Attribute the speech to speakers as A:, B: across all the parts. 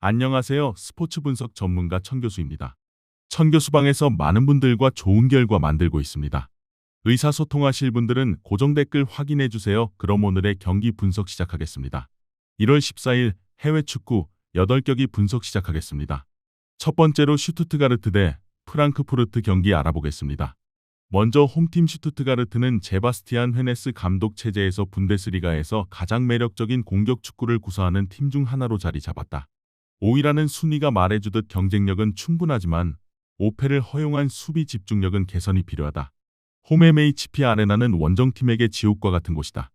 A: 안녕하세요. 스포츠 분석 전문가 천교수입니다. 천교수방에서 많은 분들과 좋은 결과 만들고 있습니다. 의사소통하실 분들은 고정 댓글 확인해 주세요. 그럼 오늘의 경기 분석 시작하겠습니다. 1월 14일 해외 축구 8경기 분석 시작하겠습니다. 첫 번째로 슈투트가르트 대 프랑크푸르트 경기 알아보겠습니다. 먼저 홈팀 슈투트가르트는 제바스티안 헤네스 감독 체제에서 분데스리가에서 가장 매력적인 공격 축구를 구사하는 팀 중 하나로 자리 잡았다. 5위라는 순위가 말해주듯 경쟁력은 충분하지만 5패를 허용한 수비 집중력은 개선이 필요하다. 홈 MHP 아레나는 원정팀에게 지옥과 같은 곳이다.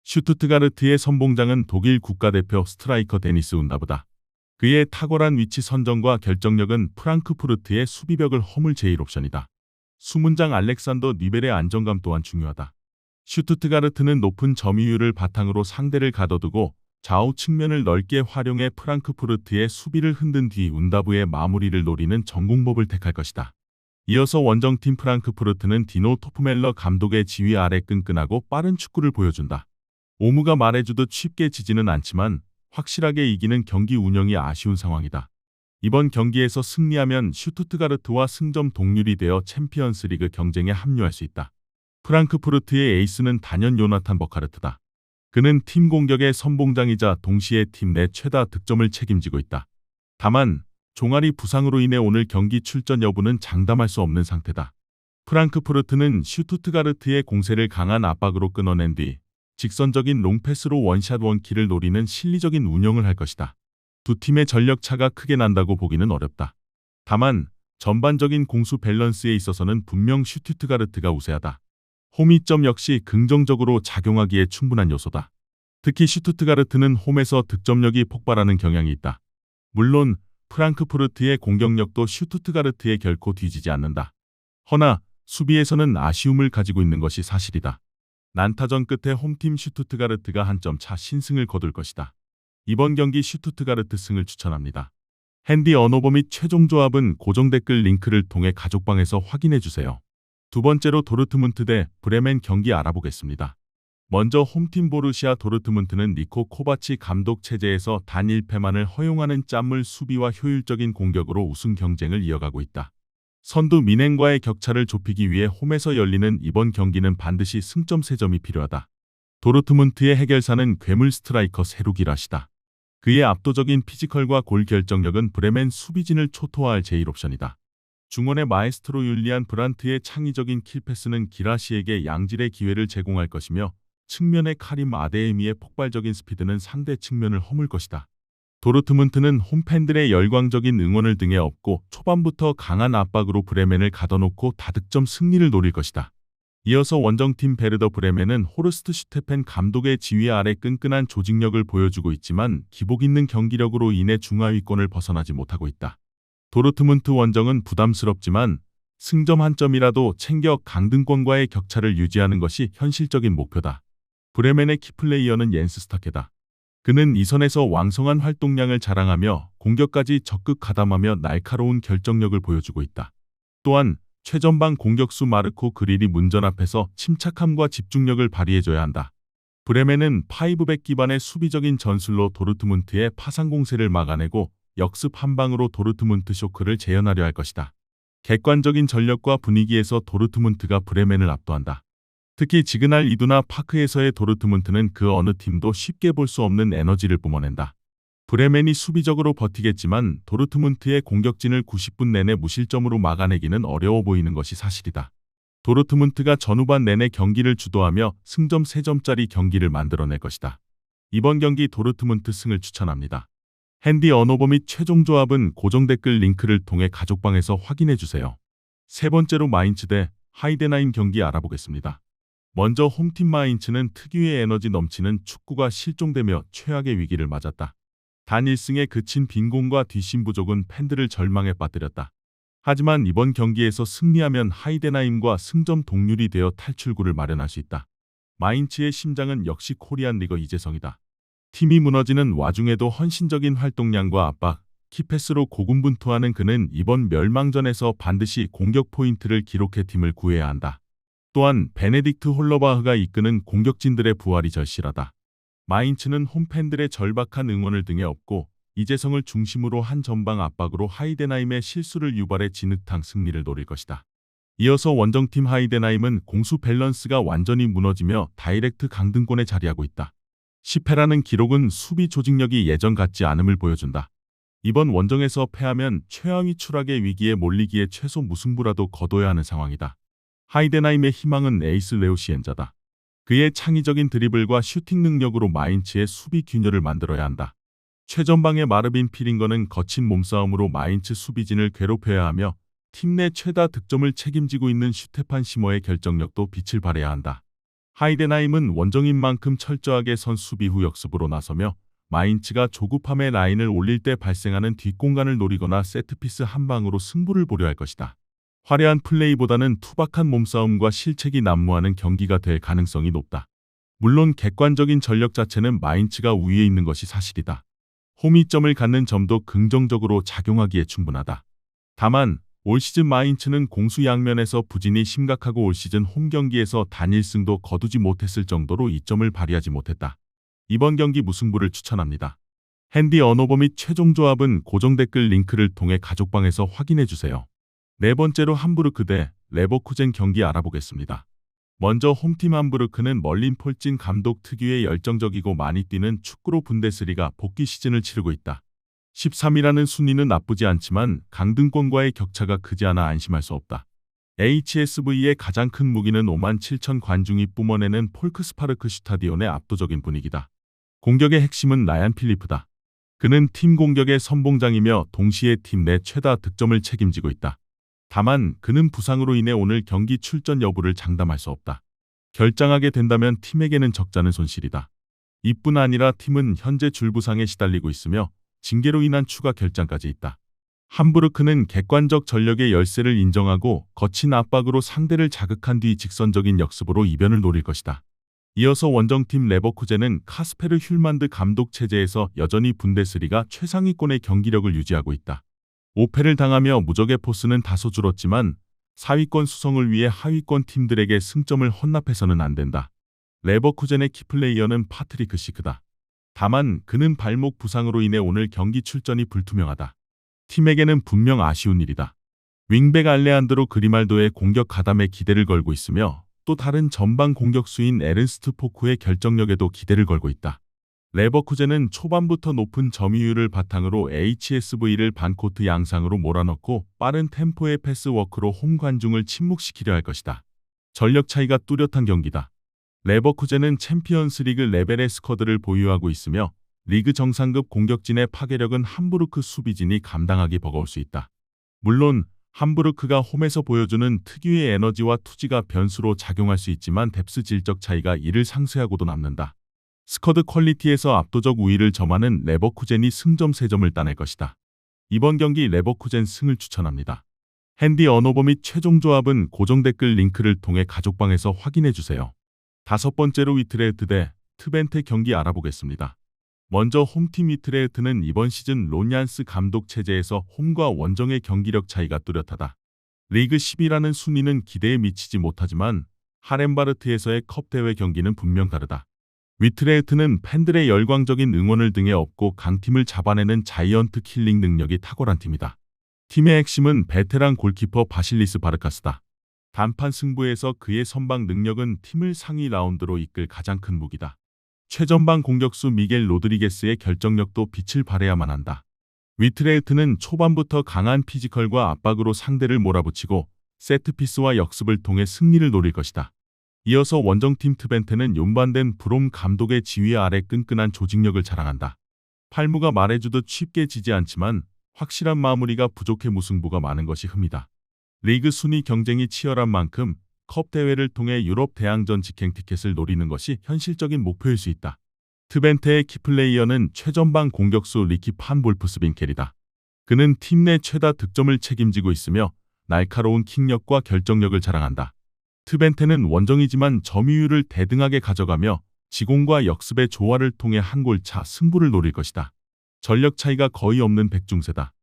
A: 슈투트가르트의 선봉장은 독일 국가대표 스트라이커 데니스 운다브다. 그의 탁월한 위치 선정과 결정력은 프랑크푸르트의 수비벽을 허물 제1 옵션이다. 수문장 알렉산더 니벨의 안정감 또한 중요하다. 슈투트가르트는 높은 점유율을 바탕으로 상대를 가둬두고 좌우 측면을 넓게 활용해 프랑크푸르트의 수비를 흔든 뒤 운다브의 마무리를 노리는 전공법을 택할 것이다. 이어서 원정팀 프랑크푸르트는 디노 토프멜러 감독의 지휘 아래 끈끈하고 빠른 축구를 보여준다. 오무가 말해주듯 쉽게 지지는 않지만 확실하게 이기는 경기 운영이 아쉬운 상황이다. 이번 경기에서 승리하면 슈투트가르트와 승점 동률이 되어 챔피언스리그 경쟁에 합류할 수 있다. 프랑크푸르트의 에이스는 단연 요나탄 버카르트다. 그는 팀 공격의 선봉장이자 동시에 팀 내 최다 득점을 책임지고 있다. 다만 종아리 부상으로 인해 오늘 경기 출전 여부는 장담할 수 없는 상태다. 프랑크푸르트는 슈투트가르트의 공세를 강한 압박으로 끊어낸 뒤 직선적인 롱패스로 원샷 원킬을 노리는 실리적인 운영을 할 것이다. 두 팀의 전력 차가 크게 난다고 보기는 어렵다. 다만 전반적인 공수 밸런스에 있어서는 분명 슈투트가르트가 우세하다. 홈이점 역시 긍정적으로 작용하기에 충분한 요소다. 특히 슈투트가르트는 홈에서 득점력이 폭발하는 경향이 있다. 물론 프랑크푸르트의 공격력도 슈투트가르트에 결코 뒤지지 않는다. 허나 수비에서는 아쉬움을 가지고 있는 것이 사실이다. 난타전 끝에 홈팀 슈투트가르트가 한 점 차 신승을 거둘 것이다. 이번 경기 슈투트가르트 승을 추천합니다. 핸디 언어버 및 최종 조합은 고정 댓글 링크를 통해 가족방에서 확인해 주세요. 두 번째로 도르트문트 대 브레멘 경기 알아보겠습니다. 먼저 홈팀 보르시아 도르트문트는 니코 코바치 감독 체제에서 단 1패만을 허용하는 짠물 수비와 효율적인 공격으로 우승 경쟁을 이어가고 있다. 선두 미넨과의 격차를 좁히기 위해 홈에서 열리는 이번 경기는 반드시 승점 3점이 필요하다. 도르트문트의 해결사는 괴물 스트라이커 세루기라시다. 그의 압도적인 피지컬과 골 결정력은 브레멘 수비진을 초토화할 제1 옵션이다. 중원의 마에스트로 율리안 브란트의 창의적인 킬패스는 기라시에게 양질의 기회를 제공할 것이며 측면의 카림 아데에미의 폭발적인 스피드는 상대 측면을 허물 것이다. 도르트문트는 홈팬들의 열광적인 응원을 등에 업고 초반부터 강한 압박으로 브레멘을 가둬놓고 다득점 승리를 노릴 것이다. 이어서 원정팀 베르더 브레멘은 호르스트 슈테펜 감독의 지휘 아래 끈끈한 조직력을 보여주고 있지만 기복 있는 경기력으로 인해 중하위권을 벗어나지 못하고 있다. 도르트문트 원정은 부담스럽지만 승점 한 점이라도 챙겨 강등권과의 격차를 유지하는 것이 현실적인 목표다. 브레멘의 키플레이어는 옌스 스타케다. 그는 이 선에서 왕성한 활동량을 자랑하며 공격까지 적극 가담하며 날카로운 결정력을 보여주고 있다. 또한 최전방 공격수 마르코 그릴이 문전 앞에서 침착함과 집중력을 발휘해줘야 한다. 브레멘은 파이브백 기반의 수비적인 전술로 도르트문트의 파상 공세를 막아내고 역습 한 방으로 도르트문트 쇼크를 재현하려 할 것이다. 객관적인 전력과 분위기에서 도르트문트가 브레멘을 압도한다. 특히 지그날 이두나 파크에서의 도르트문트는 그 어느 팀도 쉽게 볼 수 없는 에너지를 뿜어낸다. 브레멘이 수비적으로 버티겠지만 도르트문트의 공격진을 90분 내내 무실점으로 막아내기는 어려워 보이는 것이 사실이다. 도르트문트가 전후반 내내 경기를 주도하며 승점 3점짜리 경기를 만들어낼 것이다. 이번 경기 도르트문트 승을 추천합니다. 핸디 언어버 및 최종 조합은 고정 댓글 링크를 통해 가족방에서 확인해 주세요. 세 번째로 마인츠 대 하이덴하임 경기 알아보겠습니다. 먼저 홈팀 마인츠는 특유의 에너지 넘치는 축구가 실종되며 최악의 위기를 맞았다. 단 1승에 그친 빈공과 뒷심 부족은 팬들을 절망에 빠뜨렸다. 하지만 이번 경기에서 승리하면 하이덴하임과 승점 동률이 되어 탈출구를 마련할 수 있다. 마인츠의 심장은 역시 코리안 리거 이재성이다. 팀이 무너지는 와중에도 헌신적인 활동량과 압박, 키패스로 고군분투하는 그는 이번 멸망전에서 반드시 공격 포인트를 기록해 팀을 구해야 한다. 또한 베네딕트 홀러바흐가 이끄는 공격진들의 부활이 절실하다. 마인츠는 홈팬들의 절박한 응원을 등에 업고 이재성을 중심으로 한 전방 압박으로 하이덴하임의 실수를 유발해 진흙탕 승리를 노릴 것이다. 이어서 원정팀 하이덴하임은 공수 밸런스가 완전히 무너지며 다이렉트 강등권에 자리하고 있다. 10패라는 기록은 수비 조직력이 예전 같지 않음을 보여준다. 이번 원정에서 패하면 최하위 추락의 위기에 몰리기에 최소 무승부라도 거둬야 하는 상황이다. 하이덴하임의 희망은 에이스 레오 시엔자다. 그의 창의적인 드리블과 슈팅 능력으로 마인츠의 수비 균열을 만들어야 한다. 최전방의 마르빈 피링거는 거친 몸싸움으로 마인츠 수비진을 괴롭혀야 하며 팀 내 최다 득점을 책임지고 있는 슈테판 시머의 결정력도 빛을 발해야 한다. 하이덴하임은 원정인 만큼 철저하게 선 수비 후 역습으로 나서며 마인츠가 조급함에 라인을 올릴 때 발생하는 뒷공간을 노리거나 세트피스 한 방으로 승부를 보려 할 것이다. 화려한 플레이보다는 투박한 몸싸움과 실책이 난무하는 경기가 될 가능성이 높다. 물론 객관적인 전력 자체는 마인츠가 우위에 있는 것이 사실이다. 홈이점을 갖는 점도 긍정적으로 작용하기에 충분하다. 다만 올 시즌 마인츠는 공수 양면에서 부진이 심각하고 올 시즌 홈 경기에서 단 1승도 거두지 못했을 정도로 이점을 발휘하지 못했다. 이번 경기 무승부를 추천합니다. 핸디 언어버 및 최종 조합은 고정 댓글 링크를 통해 가족방에서 확인해주세요. 네 번째로 함부르크 대 레버쿠젠 경기 알아보겠습니다. 먼저 홈팀 함부르크는 멀린 폴진 감독 특유의 열정적이고 많이 뛰는 축구로 분데스리가 복귀 시즌을 치르고 있다. 13위라는 순위는 나쁘지 않지만 강등권과의 격차가 크지 않아 안심할 수 없다. HSV의 가장 큰 무기는 5만 7천 관중이 뿜어내는 폴크스파르크 슈타디온의 압도적인 분위기다. 공격의 핵심은 라얀 필리프다. 그는 팀 공격의 선봉장이며 동시에 팀 내 최다 득점을 책임지고 있다. 다만 그는 부상으로 인해 오늘 경기 출전 여부를 장담할 수 없다. 결장하게 된다면 팀에게는 적잖은 손실이다. 이뿐 아니라 팀은 현재 줄부상에 시달리고 있으며 징계로 인한 추가 결장까지 있다. 함부르크는 객관적 전력의 열세를 인정하고 거친 압박으로 상대를 자극한 뒤 직선적인 역습으로 이변을 노릴 것이다. 이어서 원정팀 레버쿠젠은 카스페르 듈만드 감독 체제에서 여전히 분데스리가 최상위권의 경기력을 유지하고 있다. 5패를 당하며 무적의 포스는 다소 줄었지만 4위권 수성을 위해 하위권 팀들에게 승점을 헌납해서는 안 된다. 레버쿠젠의 키플레이어는 파트리크 시크다. 다만 그는 발목 부상으로 인해 오늘 경기 출전이 불투명하다. 팀에게는 분명 아쉬운 일이다. 윙백 알레한드로 그리말도의 공격 가담에 기대를 걸고 있으며 또 다른 전방 공격수인 에른스트 포쿠의 결정력에도 기대를 걸고 있다. 레버쿠젠은 초반부터 높은 점유율을 바탕으로 HSV를 반코트 양상으로 몰아넣고 빠른 템포의 패스워크로 홈 관중을 침묵시키려 할 것이다. 전력 차이가 뚜렷한 경기다. 레버쿠젠은 챔피언스리그 레벨의 스쿼드를 보유하고 있으며 리그 정상급 공격진의 파괴력은 함부르크 수비진이 감당하기 버거울 수 있다. 물론 함부르크가 홈에서 보여주는 특유의 에너지와 투지가 변수로 작용할 수 있지만 뎁스 질적 차이가 이를 상쇄하고도 남는다. 스쿼드 퀄리티에서 압도적 우위를 점하는 레버쿠젠이 승점 3점을 따낼 것이다. 이번 경기 레버쿠젠 승을 추천합니다. 핸디 언어버 및 최종 조합은 고정 댓글 링크를 통해 가족방에서 확인해주세요. 다섯 번째로 위트레흐트 대 트벤테 경기 알아보겠습니다. 먼저 홈팀 위트레흐트는 이번 시즌 론얀스 감독 체제에서 홈과 원정의 경기력 차이가 뚜렷하다. 리그 10위라는 순위는 기대에 미치지 못하지만 하렘바르트에서의 컵 대회 경기는 분명 다르다. 위트레흐트는 팬들의 열광적인 응원을 등에 업고 강팀을 잡아내는 자이언트 킬링 능력이 탁월한 팀이다. 팀의 핵심은 베테랑 골키퍼 바실리스 바르카스다. 단판 승부에서 그의 선방 능력은 팀을 상위 라운드로 이끌 가장 큰 무기다. 최전방 공격수 미겔 로드리게스의 결정력도 빛을 발해야만 한다. 위트레흐트는 초반부터 강한 피지컬과 압박으로 상대를 몰아붙이고 세트피스와 역습을 통해 승리를 노릴 것이다. 이어서 원정팀 트벤테는 용반된 브롬 감독의 지휘 아래 끈끈한 조직력을 자랑한다. 팔무가 말해주듯 쉽게 지지 않지만 확실한 마무리가 부족해 무승부가 많은 것이 흠이다. 리그 순위 경쟁이 치열한 만큼 컵 대회를 통해 유럽 대항전 직행 티켓을 노리는 것이 현실적인 목표일 수 있다. 트벤테의 키플레이어는 최전방 공격수 리키 판 볼프스빈켈이다. 그는 팀 내 최다 득점을 책임지고 있으며 날카로운 킥력과 결정력을 자랑한다. 트벤테는 원정이지만 점유율을 대등하게 가져가며 지공과 역습의 조화를 통해 한 골 차 승부를 노릴 것이다. 전력 차이가 거의 없는 백중세다.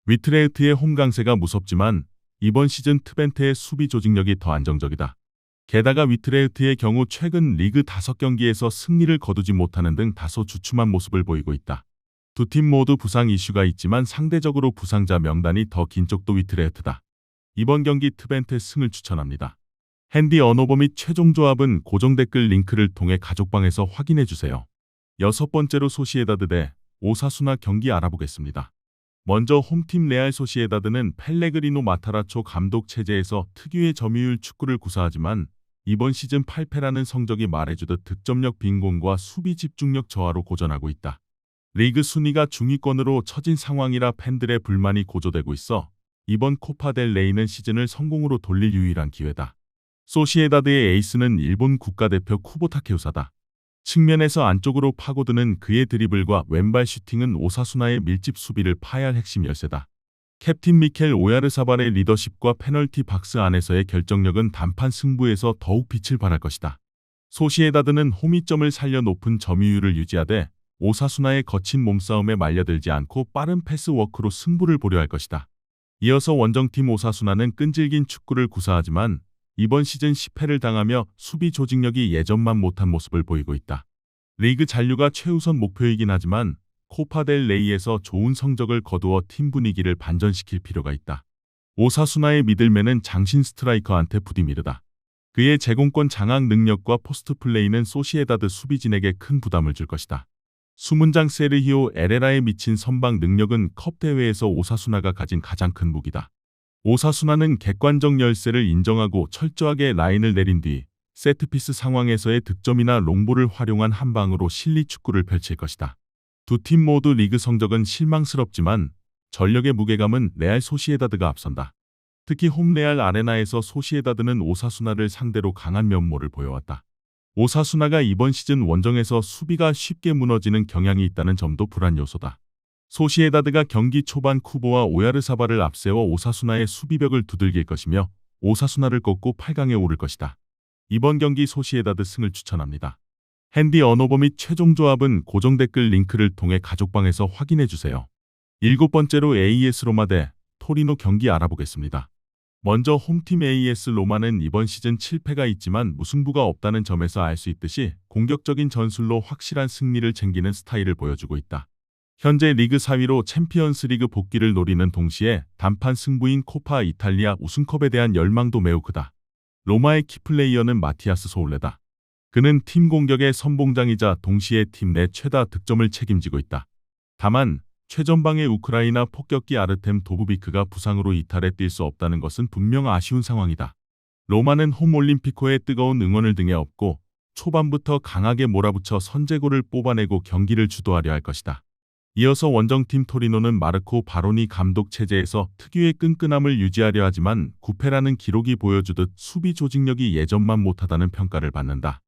A: 위트레흐트의 홈 강세가 무섭지만 이번 시즌 트벤테의 수비 조직력이 더 안정적이다. 게다가 위트레흐트의 경우 최근 리그 5경기에서 승리를 거두지 못하는 등 다소 주춤한 모습을 보이고 있다. 두 팀 모두 부상 이슈가 있지만 상대적으로 부상자 명단이 더 긴 쪽도 위트레흐트다. 이번 경기 트벤트의 승을 추천합니다. 핸디 언어버 및 최종 조합은 고정 댓글 링크를 통해 가족방에서 확인해주세요. 여섯 번째로 소시에다드 대 오사수나 경기 알아보겠습니다. 먼저 홈팀 레알 소시에다드는 펠레그리노 마타라초 감독 체제에서 특유의 점유율 축구를 구사하지만 이번 시즌 8패라는 성적이 말해주듯 득점력 빈곤과 수비 집중력 저하로 고전하고 있다. 리그 순위가 중위권으로 처진 상황이라 팬들의 불만이 고조되고 있어 이번 코파 델 레이는 시즌을 성공으로 돌릴 유일한 기회다. 소시에다드의 에이스는 일본 국가대표 쿠보 타케우사다. 측면에서 안쪽으로 파고드는 그의 드리블과 왼발 슈팅은 오사수나의 밀집 수비를 파할 핵심 열쇠다. 캡틴 미켈 오야르사발의 리더십과 페널티 박스 안에서의 결정력은 단판 승부에서 더욱 빛을 발할 것이다. 소시에다드는 홈이점을 살려 높은 점유율을 유지하되 오사수나의 거친 몸싸움에 말려들지 않고 빠른 패스워크로 승부를 보려 할 것이다. 이어서 원정팀 오사수나는 끈질긴 축구를 구사하지만 이번 시즌 10패를 당하며 수비 조직력이 예전만 못한 모습을 보이고 있다. 리그 잔류가 최우선 목표이긴 하지만 코파 델 레이에서 좋은 성적을 거두어 팀 분위기를 반전시킬 필요가 있다. 오사수나의 미들맨은 장신 스트라이커한테 부디미르다. 그의 제공권 장악 능력과 포스트 플레이는 소시에다드 수비진에게 큰 부담을 줄 것이다. 수문장 세르히오 에레라의 미친 선방 능력은 컵 대회에서 오사수나가 가진 가장 큰 무기다. 오사수나는 객관적 열세를 인정하고 철저하게 라인을 내린 뒤 세트피스 상황에서의 득점이나 롱볼을 활용한 한 방으로 실리 축구를 펼칠 것이다. 두 팀 모두 리그 성적은 실망스럽지만 전력의 무게감은 레알 소시에다드가 앞선다. 특히 홈 레알 아레나에서 소시에다드는 오사수나를 상대로 강한 면모를 보여왔다. 오사수나가 이번 시즌 원정에서 수비가 쉽게 무너지는 경향이 있다는 점도 불안 요소다. 소시에다드가 경기 초반 쿠보와 오야르사발을 앞세워 오사수나의 수비벽을 두들길 것이며 오사수나를 꺾고 8강에 오를 것이다. 이번 경기 소시에다드 승을 추천합니다. 핸디 언어버 및 최종 조합은 고정 댓글 링크를 통해 가족방에서 확인해주세요. 일곱 번째로 AS 로마 대 토리노 경기 알아보겠습니다. 먼저 홈팀 AS 로마는 이번 시즌 7패가 있지만 무승부가 없다는 점에서 알 수 있듯이 공격적인 전술로 확실한 승리를 챙기는 스타일을 보여주고 있다. 현재 리그 4위로 챔피언스 리그 복귀를 노리는 동시에 단판 승부인 코파 이탈리아 우승컵에 대한 열망도 매우 크다. 로마의 키플레이어는 마티아스 소울레다. 그는 팀 공격의 선봉장이자 동시에 팀 내 최다 득점을 책임지고 있다. 다만 최전방의 우크라이나 폭격기 아르템 도브비크가 부상으로 이탈해 뛸 수 없다는 것은 분명 아쉬운 상황이다. 로마는 홈 올림피코의 뜨거운 응원을 등에 업고 초반부터 강하게 몰아붙여 선제골을 뽑아내고 경기를 주도하려 할 것이다. 이어서 원정팀 토리노는 마르코 바로니 감독 체제에서 특유의 끈끈함을 유지하려 하지만 9패라는 기록이 보여주듯 수비 조직력이 예전만 못하다는 평가를 받는다.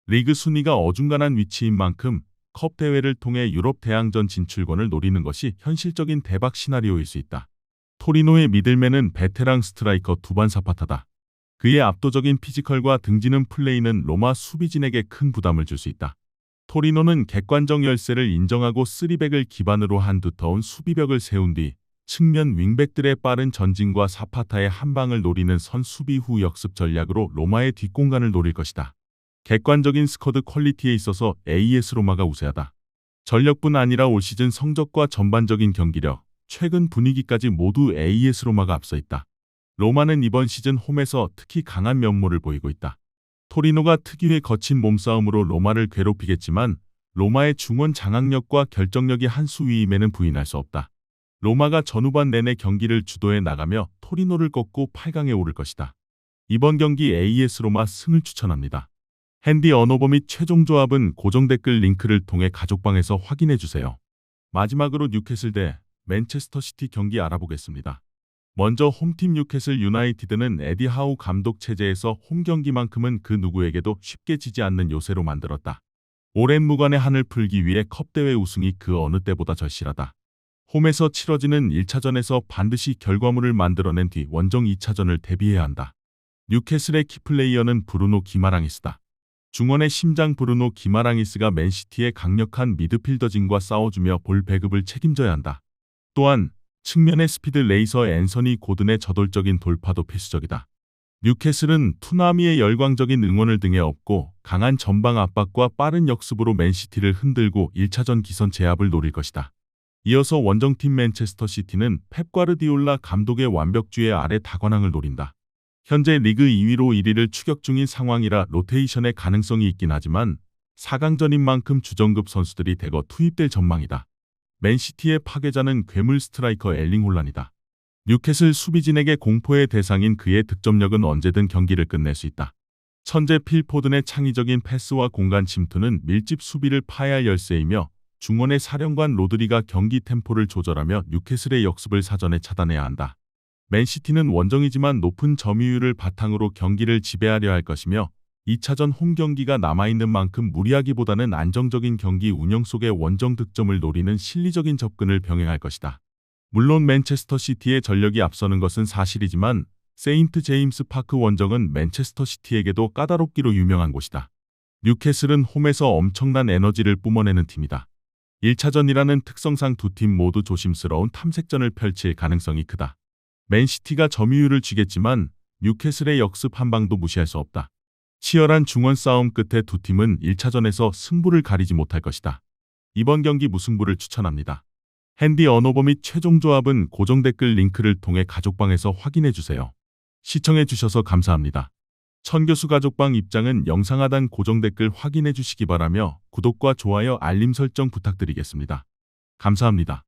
A: 리그 순위가 어중간한 위치인 만큼 컵 대회를 통해 유럽 대항전 진출권을 노리는 것이 현실적인 대박 시나리오일 수 있다. 토리노의 미들맨은 베테랑 스트라이커 두반 사파타다. 그의 압도적인 피지컬과 등지는 플레이는 로마 수비진에게 큰 부담을 줄 수 있다. 토리노는 객관적 열세를 인정하고 3백을 기반으로 한 두터운 수비벽을 세운 뒤 측면 윙백들의 빠른 전진과 사파타의 한 방을 노리는 선 수비 후 역습 전략으로 로마의 뒷공간을 노릴 것이다. 객관적인 스쿼드 퀄리티에 있어서 AS 로마가 우세하다. 전력뿐 아니라 올 시즌 성적과 전반적인 경기력, 최근 분위기까지 모두 AS 로마가 앞서 있다. 로마는 이번 시즌 홈에서 특히 강한 면모를 보이고 있다. 토리노가 특유의 거친 몸싸움으로 로마를 괴롭히겠지만 로마의 중원 장악력과 결정력이 한 수 위임에는 부인할 수 없다. 로마가 전후반 내내 경기를 주도해 나가며 토리노를 꺾고 8강에 오를 것이다. 이번 경기 AS 로마 승을 추천합니다. 핸디 언어버 및 최종 조합은 고정 댓글 링크를 통해 가족방에서 확인해주세요. 마지막으로 뉴캐슬 대 맨체스터 시티 경기 알아보겠습니다. 먼저 홈팀 뉴캐슬 유나이티드는 에디 하우 감독 체제에서 홈 경기만큼은 그 누구에게도 쉽게 지지 않는 요새로 만들었다. 오랜 무관의 한을 풀기 위해 컵대회 우승이 그 어느 때보다 절실하다. 홈에서 치러지는 1차전에서 반드시 결과물을 만들어낸 뒤 원정 2차전을 대비해야 한다. 뉴캐슬의 키플레이어는 브루노 기마랑이스다. 중원의 심장 브루노 기마랑이스가 맨시티의 강력한 미드필더진과 싸워주며 볼 배급을 책임져야 한다. 또한 측면의 스피드 레이서 앤서니 고든의 저돌적인 돌파도 필수적이다. 뉴캐슬은 투나미의 열광적인 응원을 등에 업고 강한 전방 압박과 빠른 역습으로 맨시티를 흔들고 1차전 기선 제압을 노릴 것이다. 이어서 원정팀 맨체스터 시티는 펩 과르디올라 감독의 완벽주의 아래 다관왕을 노린다. 현재 리그 2위로 1위를 추격 중인 상황이라 로테이션의 가능성이 있긴 하지만 4강전인 만큼 주전급 선수들이 대거 투입될 전망이다. 맨시티의 파괴자는 괴물 스트라이커 엘링 홀란이다. 뉴캐슬 수비진에게 공포의 대상인 그의 득점력은 언제든 경기를 끝낼 수 있다. 천재 필 포든의 창의적인 패스와 공간 침투는 밀집 수비를 파해할 열쇠이며 중원의 사령관 로드리가 경기 템포를 조절하며 뉴캐슬의 역습을 사전에 차단해야 한다. 맨시티는 원정이지만 높은 점유율을 바탕으로 경기를 지배하려 할 것이며 2차전 홈 경기가 남아있는 만큼 무리하기보다는 안정적인 경기 운영 속에 원정 득점을 노리는 실리적인 접근을 병행할 것이다. 물론 맨체스터 시티의 전력이 앞서는 것은 사실이지만 세인트 제임스 파크 원정은 맨체스터 시티에게도 까다롭기로 유명한 곳이다. 뉴캐슬은 홈에서 엄청난 에너지를 뿜어내는 팀이다. 1차전이라는 특성상 두 팀 모두 조심스러운 탐색전을 펼칠 가능성이 크다. 맨시티가 점유율을 쥐겠지만 뉴캐슬의 역습 한 방도 무시할 수 없다. 치열한 중원 싸움 끝에 두 팀은 1차전에서 승부를 가리지 못할 것이다. 이번 경기 무승부를 추천합니다. 핸디 언어버 및 최종 조합은 고정 댓글 링크를 통해 가족방에서 확인해주세요. 시청해주셔서 감사합니다. 천교수 가족방 입장은 영상 하단 고정 댓글 확인해주시기 바라며 구독과 좋아요 알림 설정 부탁드리겠습니다. 감사합니다.